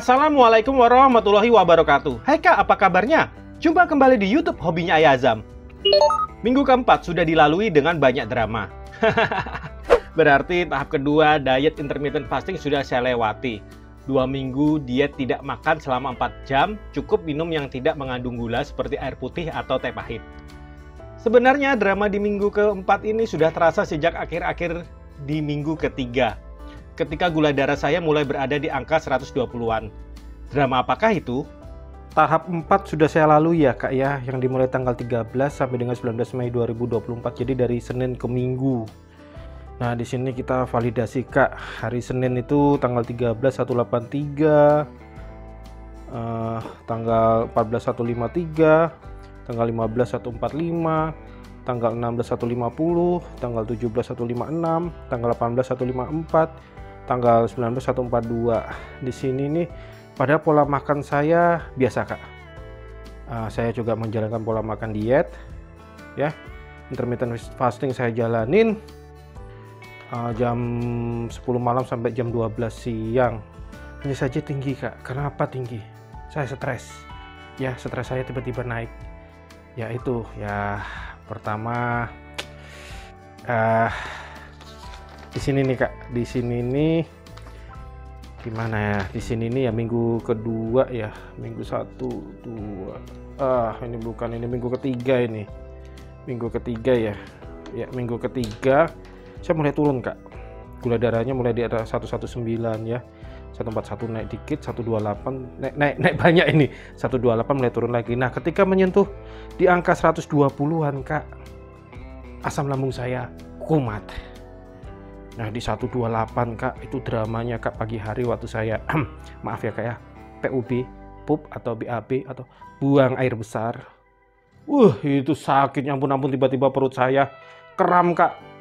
Assalamualaikum warahmatullahi wabarakatuh. Hai Kak, apa kabarnya? Jumpa kembali di YouTube Hobinya Ayah Azam. Minggu keempat sudah dilalui dengan banyak drama. Berarti tahap kedua diet intermittent fasting sudah saya lewati. 2 minggu diet tidak makan selama 4 jam, cukup minum yang tidak mengandung gula seperti air putih atau teh pahit. Sebenarnya drama di minggu keempat ini sudah terasa sejak akhir-akhir di minggu ketiga, ketika gula darah saya mulai berada di angka 120-an. Drama apakah itu? Tahap 4 sudah saya lalui ya Kak ya, yang dimulai tanggal 13 sampai dengan 19 Mei 2024, jadi dari Senin ke Minggu. Nah, di sini kita validasi Kak. Hari Senin itu tanggal 13 183, tanggal 14 153, tanggal 15 145, tanggal 16 150, tanggal 17 156, tanggal 18 154, tanggal 19 142. Di sini nih pada pola makan saya biasa Kak. Saya juga menjalankan pola makan diet ya. Intermittent fasting saya jalanin jam 10 malam sampai jam 12 siang. Hanya saja tinggi Kak. Kenapa tinggi? Saya stres. Ya, stres saya tiba-tiba naik. Ya itu, ya pertama di sini nih Kak. Di sini nih gimana ya? Di sini nih ya minggu kedua ya. Minggu 1 2. Ini bukan, ini minggu ketiga ini. Minggu ketiga ya. Ya, minggu ketiga saya mulai turun Kak. Gula darahnya mulai di atas 119 ya. 141 naik dikit, 128 naik banyak ini. 128 mulai turun lagi. Nah, ketika menyentuh di angka 120-an Kak, asam lambung saya kumat. Nah, di 128 Kak, itu dramanya Kak pagi hari waktu saya maaf ya Kak ya, PUB, pup atau BAB atau buang air besar. Itu sakitnya ampun, tiba-tiba perut saya kram Kak.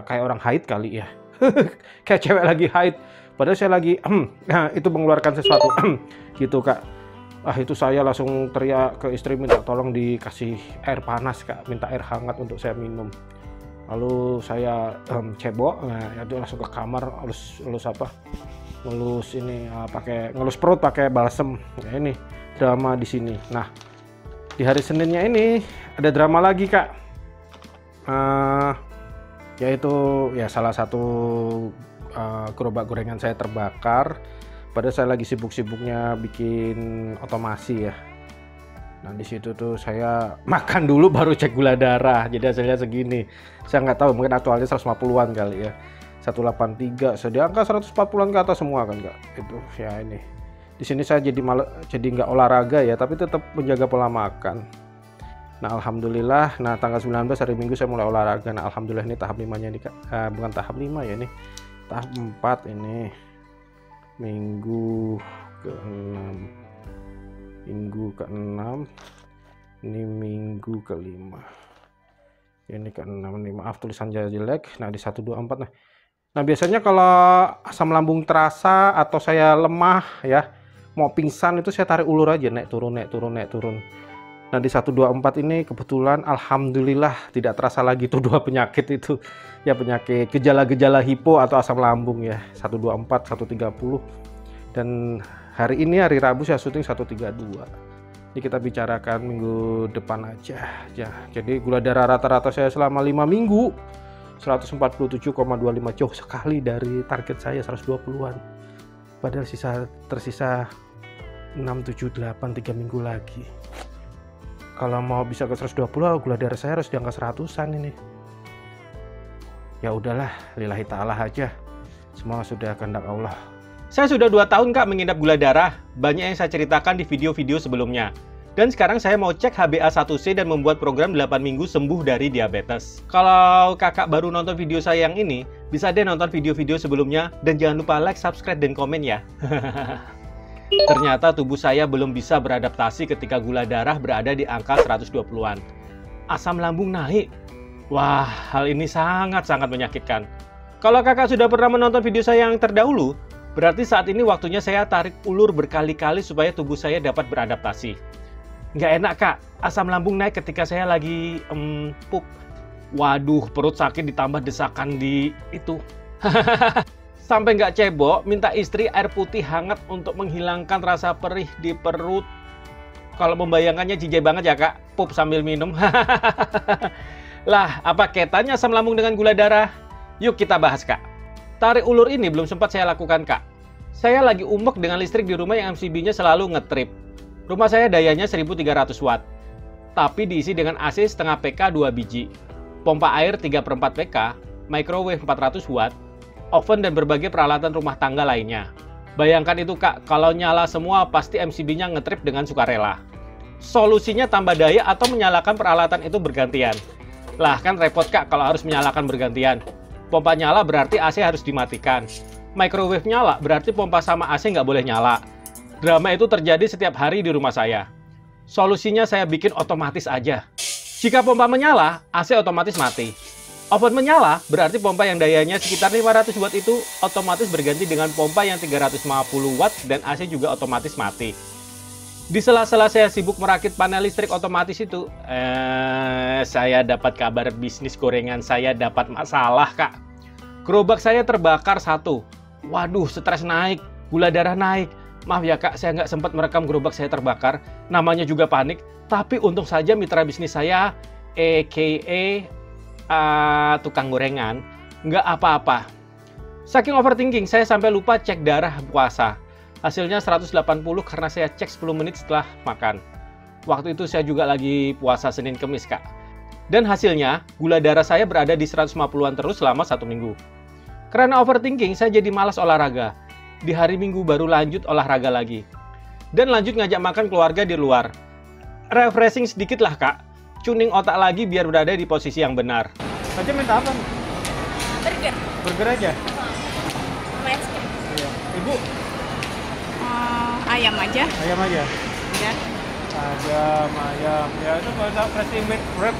Kayak orang haid kali ya. Kayak cewek lagi haid. Padahal saya lagi itu mengeluarkan sesuatu gitu Kak. Itu saya langsung teriak ke istri minta tolong dikasih air panas Kak, minta air hangat untuk saya minum. Lalu saya cebok, itu langsung ke kamar, ngelus ini pakai ngelus perut pakai balsem. Ya, ini drama di sini. Nah, di hari Seninnya ini ada drama lagi Kak. Yaitu ya salah satu gerobak gorengan saya terbakar. Padahal saya lagi sibuk-sibuknya bikin otomasi ya. Nah, di situ tuh saya makan dulu baru cek gula darah. Jadi hasilnya segini. Saya nggak tahu, mungkin aktualnya 150-an kali ya. 183, sedang angka 140-an ke atas semua kan Kak. Itu ya ini. Di sini saya jadi nggak olahraga ya, tapi tetap menjaga pola makan. Nah, alhamdulillah, tanggal 19 hari Minggu saya mulai olahraga. Nah, alhamdulillah ini tahap 5-nya nih Kak. Bukan tahap 5 ya, ini tahap 4 ini. Minggu ke-6. Minggu ke-6. Ini minggu ke-5. Ini ke-6 nih. Maaf tulisannya jelek. Nah, di 124 Nah, biasanya kalau asam lambung terasa atau saya lemah ya, mau pingsan itu saya tarik ulur aja, naik turun. Nah, di 124 ini kebetulan alhamdulillah tidak terasa lagi tuh dua penyakit itu. Ya, penyakit gejala-gejala hipo atau asam lambung ya. 124, 130. Dan hari ini hari Rabu saya syuting 132. Ini kita bicarakan minggu depan aja. Ya, jadi gula darah rata-rata saya selama 5 minggu 147,25, jauh sekali dari target saya 120-an. Padahal tersisa 6, 7, 8 3 minggu lagi. Kalau mau bisa ke 120, gula darah saya harus di angka 100-an ini. Ya udahlah, lillahi ta'ala aja. Semua sudah kehendak Allah. Saya sudah 2 tahun Kak mengidap gula darah. Banyak yang saya ceritakan di video-video sebelumnya. Dan sekarang saya mau cek HbA1c dan membuat program 8 minggu sembuh dari diabetes. Kalau kakak baru nonton video saya yang ini, bisa deh nonton video-video sebelumnya. Dan jangan lupa like, subscribe, dan komen ya. Ternyata tubuh saya belum bisa beradaptasi ketika gula darah berada di angka 120-an. Asam lambung naik. Wah, hal ini sangat-sangat menyakitkan. Kalau kakak sudah pernah menonton video saya yang terdahulu, berarti saat ini waktunya saya tarik ulur berkali-kali supaya tubuh saya dapat beradaptasi. Nggak enak Kak, asam lambung naik ketika saya lagi pup. Waduh, perut sakit ditambah desakan di itu. Sampai nggak cebok, minta istri air putih hangat untuk menghilangkan rasa perih di perut. Kalau membayangkannya jijik banget ya kak, pup sambil minum. Lah, apa kaitannya asam lambung dengan gula darah? Yuk kita bahas kak. Tarik ulur ini belum sempat saya lakukan kak. Saya lagi umek dengan listrik di rumah yang MCB-nya selalu ngetrip. Rumah saya dayanya 1300 watt. Tapi diisi dengan AC setengah PK 2 biji. Pompa air 3/4 PK, microwave 400 watt, oven dan berbagai peralatan rumah tangga lainnya. Bayangkan itu kak, kalau nyala semua pasti MCB-nya ngetrip dengan sukarela. Solusinya tambah daya atau menyalakan peralatan itu bergantian. Lah kan repot kak kalau harus menyalakan bergantian. Pompa nyala berarti AC harus dimatikan. Microwave nyala berarti pompa sama AC nggak boleh nyala. Drama itu terjadi setiap hari di rumah saya. Solusinya saya bikin otomatis aja. Jika pompa menyala, AC otomatis mati. Oven menyala, berarti pompa yang dayanya sekitar 500 watt itu otomatis berganti dengan pompa yang 350 watt dan AC juga otomatis mati. Di sela-sela saya sibuk merakit panel listrik otomatis itu, saya dapat kabar bisnis gorengan saya dapat masalah, Kak. Gerobak saya terbakar satu. Waduh, stres naik, gula darah naik. Maaf ya, Kak, saya nggak sempat merekam gerobak saya terbakar. Namanya juga panik. Tapi untung saja mitra bisnis saya, a.k.a. tukang gorengan, nggak apa-apa. Saking overthinking, saya sampai lupa cek darah puasa. Hasilnya 180 karena saya cek 10 menit setelah makan. Waktu itu saya juga lagi puasa Senin Kemis, Kak. Dan hasilnya, gula darah saya berada di 150-an terus selama 1 minggu. Karena overthinking, saya jadi malas olahraga. Di hari Minggu baru lanjut olahraga lagi. Dan lanjut ngajak makan keluarga di luar. Refreshing sedikit lah, Kak. Tuning otak lagi biar berada di posisi yang benar. Saja minta apa? Burger. Burger aja? Sama es krim. Iya. Ibu? Ayam aja. Ayam aja? Ya. Ayam. Ya itu kalau ada fresh made wrap.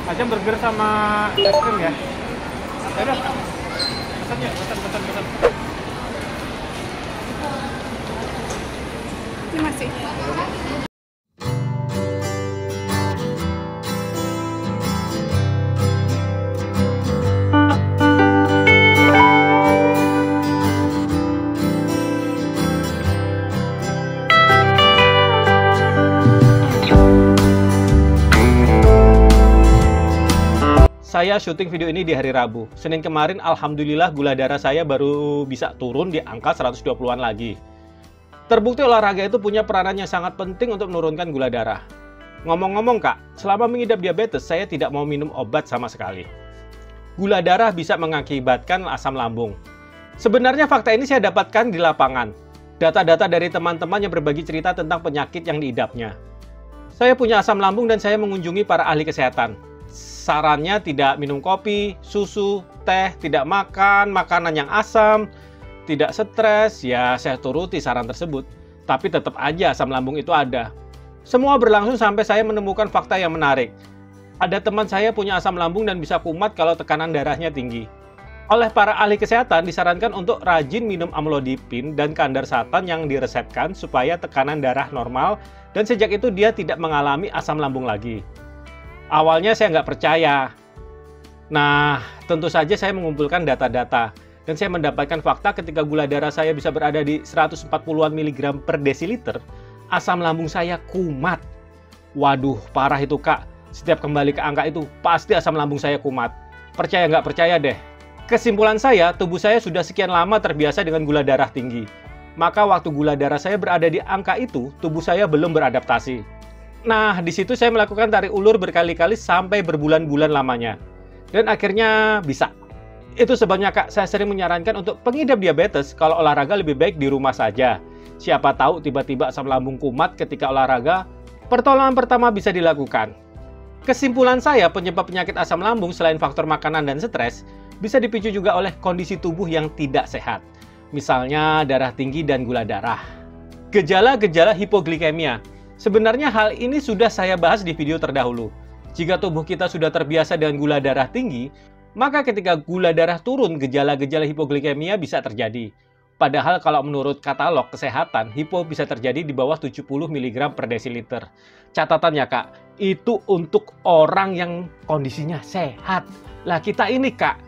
Aja burger sama es krim ya? Ya udah. Pesan ya, pesan. Ini masih. Saya syuting video ini di hari Rabu. Senin kemarin alhamdulillah gula darah saya baru bisa turun di angka 120-an lagi. Terbukti olahraga itu punya peranan yang sangat penting untuk menurunkan gula darah. Ngomong-ngomong kak, selama mengidap diabetes saya tidak mau minum obat sama sekali. Gula darah bisa mengakibatkan asam lambung. Sebenarnya fakta ini saya dapatkan di lapangan. Data-data dari teman-teman yang berbagi cerita tentang penyakit yang diidapnya. Saya punya asam lambung dan saya mengunjungi para ahli kesehatan. Sarannya tidak minum kopi, susu, teh, tidak makan makanan yang asam, tidak stres. Ya saya turuti saran tersebut. Tapi tetap aja asam lambung itu ada. Semua berlangsung sampai saya menemukan fakta yang menarik. Ada teman saya punya asam lambung dan bisa kumat kalau tekanan darahnya tinggi. Oleh para ahli kesehatan disarankan untuk rajin minum amlodipin dan kandarsatan yang diresepkan supaya tekanan darah normal dan sejak itu dia tidak mengalami asam lambung lagi. Awalnya saya nggak percaya. Nah, tentu saja saya mengumpulkan data-data. Dan saya mendapatkan fakta ketika gula darah saya bisa berada di 140-an miligram per desiliter, asam lambung saya kumat. Waduh, parah itu kak. Setiap kembali ke angka itu, pasti asam lambung saya kumat. Percaya nggak percaya deh. Kesimpulan saya, tubuh saya sudah sekian lama terbiasa dengan gula darah tinggi. Maka waktu gula darah saya berada di angka itu, tubuh saya belum beradaptasi. Nah, di situ saya melakukan tarik ulur berkali-kali sampai berbulan-bulan lamanya. Dan akhirnya bisa. Itu sebabnya kak, saya sering menyarankan untuk pengidap diabetes kalau olahraga lebih baik di rumah saja. Siapa tahu tiba-tiba asam lambung kumat ketika olahraga, pertolongan pertama bisa dilakukan. Kesimpulan saya, penyebab penyakit asam lambung selain faktor makanan dan stres, bisa dipicu juga oleh kondisi tubuh yang tidak sehat. Misalnya darah tinggi dan gula darah. Gejala-gejala hipoglikemia. Sebenarnya hal ini sudah saya bahas di video terdahulu. Jika tubuh kita sudah terbiasa dengan gula darah tinggi, maka ketika gula darah turun, gejala-gejala hipoglikemia bisa terjadi. Padahal kalau menurut katalog kesehatan, hipo bisa terjadi di bawah 70 mg per desiliter. Catatannya kak, itu untuk orang yang kondisinya sehat. Lah kita ini kak,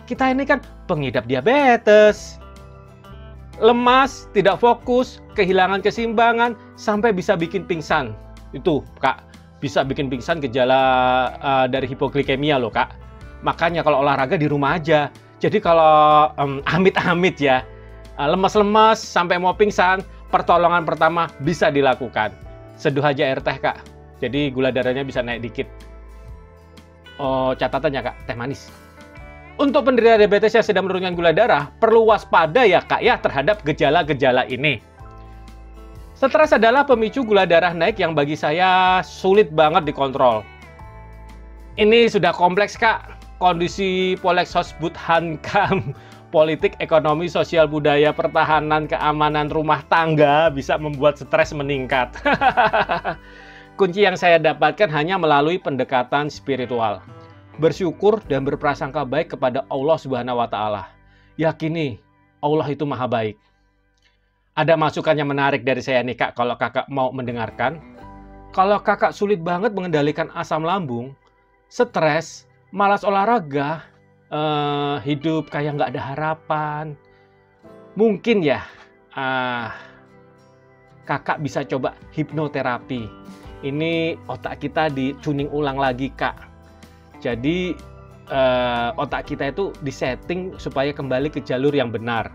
Kita ini kan pengidap diabetes. Lemas, tidak fokus, kehilangan keseimbangan, sampai bisa bikin pingsan. Itu, Kak. Bisa bikin pingsan gejala dari hipoglikemia loh, Kak. Makanya kalau olahraga di rumah aja. Jadi kalau amit-amit ya, lemas-lemas sampai mau pingsan, pertolongan pertama bisa dilakukan. Seduh aja air teh, Kak. Jadi gula darahnya bisa naik dikit. Oh, catatannya, Kak, teh manis. Untuk penderita diabetes yang sedang menurunkan gula darah, perlu waspada ya, Kak, ya, terhadap gejala-gejala ini. Stres adalah pemicu gula darah naik yang bagi saya sulit banget dikontrol. Ini sudah kompleks, Kak. Kondisi Polexhosbud Hankam, politik, ekonomi, sosial, budaya, pertahanan, keamanan, rumah tangga bisa membuat stres meningkat. Kunci yang saya dapatkan hanya melalui pendekatan spiritual. Bersyukur dan berprasangka baik kepada Allah Subhanahu wa Ta'ala. Yakini Allah itu maha baik. Ada masukan yang menarik dari saya nih, Kak, kalau Kakak mau mendengarkan. Kalau Kakak sulit banget mengendalikan asam lambung, stres, malas olahraga, hidup kayak nggak ada harapan, mungkin ya Kakak bisa coba hipnoterapi. Ini otak kita di-tuning ulang lagi, Kak. Jadi otak kita itu disetting supaya kembali ke jalur yang benar.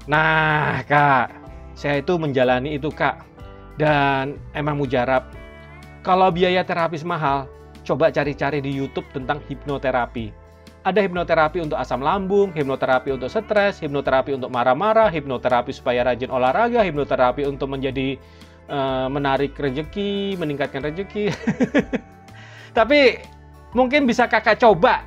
Nah, Kak, saya itu menjalani itu, Kak. Dan emang mujarab. Kalau biaya terapis mahal, coba cari-cari di YouTube tentang hipnoterapi. Ada hipnoterapi untuk asam lambung, hipnoterapi untuk stres, hipnoterapi untuk marah-marah, hipnoterapi supaya rajin olahraga, hipnoterapi untuk menjadi menarik rezeki, meningkatkan rezeki. Tapi mungkin bisa Kakak coba.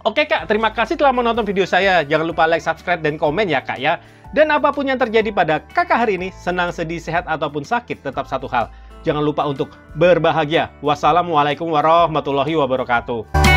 Oke, Kak, terima kasih telah menonton video saya. Jangan lupa like, subscribe, dan komen ya, Kak, ya. Dan apapun yang terjadi pada Kakak hari ini, senang, sedih, sehat, ataupun sakit, tetap satu hal. Jangan lupa untuk berbahagia. Wassalamualaikum warahmatullahi wabarakatuh.